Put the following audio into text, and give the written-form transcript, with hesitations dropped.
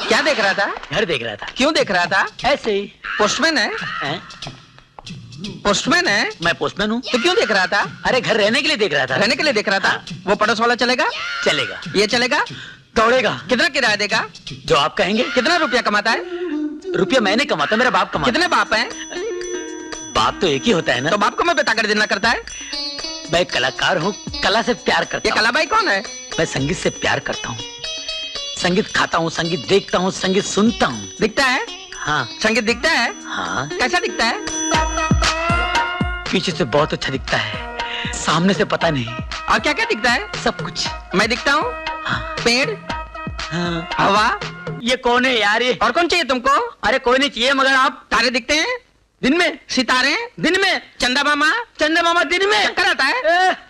क्या देख रहा था? घर देख रहा था। क्यों देख रहा था? ऐसे ही। पोस्टमैन है? हैं? पोस्टमैन है? मैं पोस्टमैन हूँ। तो क्यों देख रहा था? अरे घर रहने के लिए देख रहा था। रहने के लिए देख रहा था? वो पड़ोस वाला चलेगा? चलेगा। ये चलेगा? दौड़ेगा। कितना किराया देगा? जो आप कहेंगे। कितना रुपया कमाता है? रुपया मैं नहीं कमाता, मेरा बाप कमाता। कितने बाप हैं? बाप तो एक ही होता है ना। तो बाप को मैं ताकत देना करता है? मैं एक कलाकार हूँ, कला से प्यार करता ये हूँ। कलाबाई कौन है? मैं संगीत से प्यार करता हूँ। संगीत खाता हूँ, संगीत देखता हूँ, संगीत सुनता हूँ। दिखता है? हाँ। संगीत दिखता है? हाँ। कैसा दिखता है? पीछे से बहुत अच्छा दिखता है, सामने से पता नहीं। और क्या क्या दिखता है? सब कुछ। मैं दिखता हूँ? हाँ। पेड़? हाँ। हवा? ये कौन है यार? ये और कौन चाहिए तुमको? अरे कोई नहीं चाहिए, मगर आप। तारे दिखते हैं? दिन में? सितारे? दिन में? चंदा मामा? चंदा मामा दिन में? चक्कर आता है?